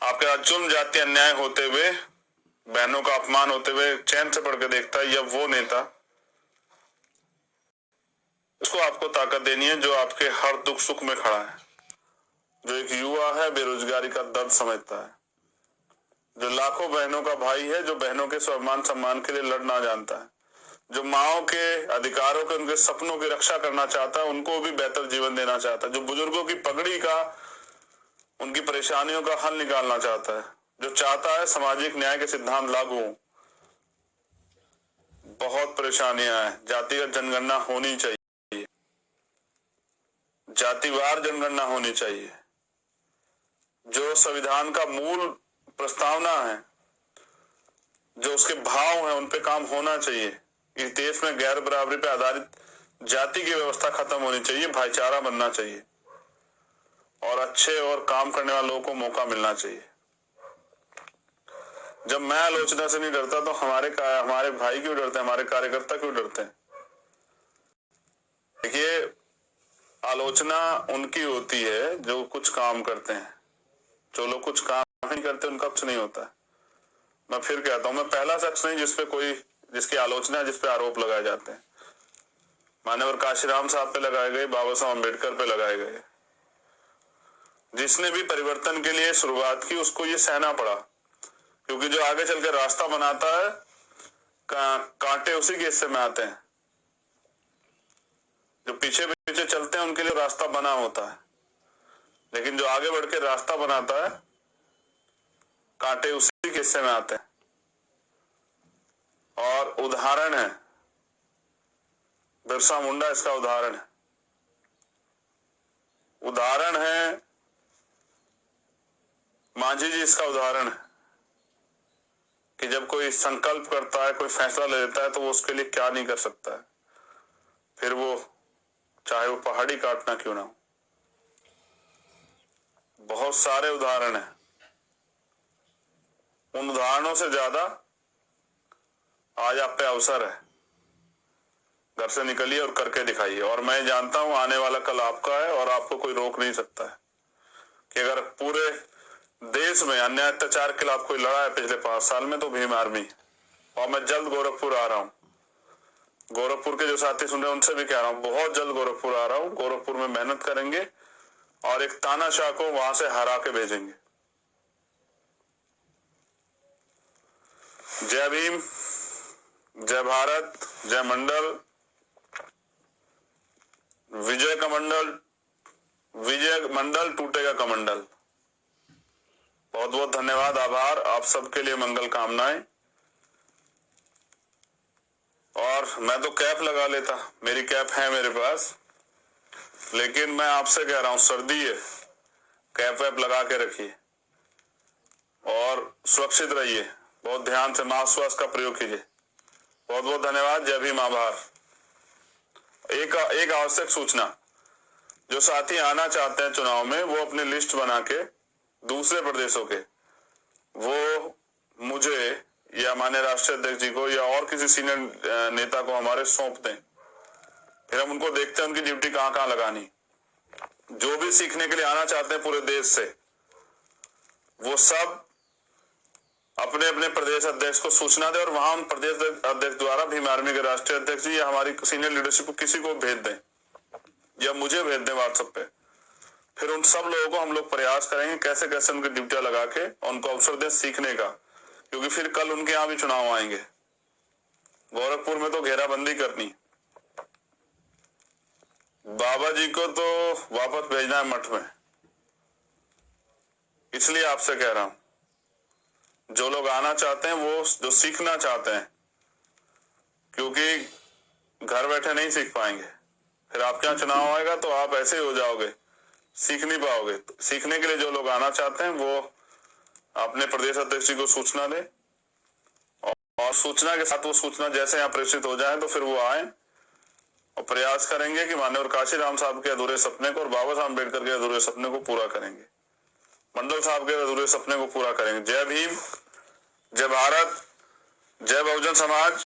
आपके साथ जुल्म जाति अन्याय होते हुए, बहनों का अपमान होते हुए चैन से पढ़ के देखता है, या वो नेता उसको आपको ताकत देनी है जो आपके हर दुख सुख में खड़ा है, जो एक युवा है, बेरोजगारी का दर्द समझता है, जो लाखों बहनों का भाई है, जो बहनों के स्वाभिमान सम्मान के लिए लड़ना जानता है, जो माओ के अधिकारों के, उनके सपनों की रक्षा करना चाहता है, उनको भी बेहतर जीवन देना चाहता है, जो बुजुर्गों की पगड़ी का, उनकी परेशानियों का हल निकालना चाहता है, जो चाहता है सामाजिक न्याय के सिद्धांत लागू हो। बहुत परेशानियां हैं। जातिगत जनगणना होनी चाहिए, जातिवार जनगणना होनी चाहिए, जो संविधान का मूल प्रस्तावना है, जो उसके भाव है, उन पे काम होना चाहिए। इस देश में गैर बराबरी पे आधारित जाति की व्यवस्था खत्म होनी चाहिए, भाईचारा बनना चाहिए और अच्छे और काम करने वाले लोगों को मौका मिलना चाहिए। जब मैं आलोचना से नहीं डरता तो हमारे भाई क्यों डरते हैं, हमारे कार्यकर्ता क्यों डरते हैं? देखिए, आलोचना उनकी होती है जो कुछ काम करते हैं, जो लोग कुछ काम नहीं करते उनका कुछ नहीं होता है। मैं फिर कहता हूं, मैं पहला शख्स नहीं जिसकी आलोचना, जिस पे आरोप लगाए जाते हैं। माननीय काशीराम साहब पे लगाए गए, बाबा साहब अम्बेडकर पे लगाए गए। जिसने भी परिवर्तन के लिए शुरुआत की उसको ये सहना पड़ा, क्योंकि जो आगे चल के रास्ता बनाता है, कांटे उसी के हिस्से में आते हैं। जो पीछे पीछे चलते हैं उनके लिए रास्ता बना होता है, लेकिन जो आगे बढ़ के रास्ता बनाता है, कांटे उसी के हिस्से में आते हैं। और उदाहरण है बिरसा मुंडा, इसका उदाहरण है। उदाहरण है मांझी जी, इसका उदाहरण है कि जब कोई संकल्प करता है, कोई फैसला ले लेता है, तो वो उसके लिए क्या नहीं कर सकता है, फिर वो चाहे वो पहाड़ी काटना क्यों ना हो। बहुत सारे उदाहरण हैं। उन उदाहरणों से ज्यादा आज आप पे अवसर है। घर से निकलिए और करके दिखाइए। और मैं जानता हूं आने वाला कल आपका है और आपको कोई रोक नहीं सकता है। कि अगर पूरे देश में अन्याय अत्याचार के खिलाफ कोई लड़ा है पिछले 5 साल में, तो भीम आर्मी। और मैं जल्द गोरखपुर आ रहा हूं। गोरखपुर के जो साथी सुन रहे हैं उनसे भी कह रहा हूं, बहुत जल्द गोरखपुर आ रहा हूं। गोरखपुर में मेहनत करेंगे और एक तानाशाह को वहां से हरा के भेजेंगे। जय भीम, जय भारत, जय मंडल, विजय मंडल टूटेगा कमंडल। बहुत बहुत धन्यवाद, आभार। आप सबके लिए मंगल कामनाएं। और मैं तो कैप लगा लेता, मेरी कैप है मेरे पास, लेकिन मैं आपसे कह रहा हूं, सर्दी है, कैप वैप लगा के रखिए और सुरक्षित रहिए। बहुत ध्यान से मास्क वास्क का प्रयोग कीजिए। बहुत बहुत धन्यवाद। जय भीम, आभार। एक आवश्यक सूचना, जो साथी आना चाहते हैं चुनाव में, वो अपनी लिस्ट बना के दूसरे प्रदेशों के, वो मुझे या माननीय राष्ट्रीय अध्यक्ष जी को या और किसी सीनियर नेता को हमारे सौंप दें। फिर हम उनको देखते हैं उनकी ड्यूटी कहां कहां लगानी। जो भी सीखने के लिए आना चाहते हैं पूरे देश से, वो सब अपने अपने प्रदेश अध्यक्ष को सूचना दे और वहां उन प्रदेश अध्यक्ष द्वारा भीम आर्मी के राष्ट्रीय अध्यक्ष जी या हमारी सीनियर लीडरशिप को किसी को भेज दें या मुझे भेज दें व्हाट्सएप पे। फिर उन सब लोगों को हम लोग प्रयास करेंगे कैसे कैसे उनकी ड्यूटियां लगा के उनको अवसर दें सीखने का, क्योंकि फिर कल उनके यहाँ भी चुनाव आएंगे। गोरखपुर में तो घेराबंदी करनी, बाबा जी को तो वापस भेजना है मठ में। इसलिए आपसे कह रहा हूं, जो लोग आना चाहते हैं, वो जो सीखना चाहते हैं, क्योंकि घर बैठे नहीं सीख पाएंगे। फिर आपके यहाँ चुनाव आएगा तो आप ऐसे ही हो जाओगे, सीख नहीं पाओगे। तो सीखने के लिए जो लोग आना चाहते हैं वो अपने प्रदेश अध्यक्ष जी को सूचना दें और सूचना के साथ वो सूचना जैसे यहाँ प्रेषित हो जाए तो फिर वो आए और प्रयास करेंगे कि माननीय काशीराम साहब के अधूरे सपने को और बाबा साहब अम्बेडकर के अधूरे सपने को पूरा करेंगे, मंडल साहब के अधूरे सपने को पूरा करेंगे। जय भीम, जय भारत, जय बहुजन समाज।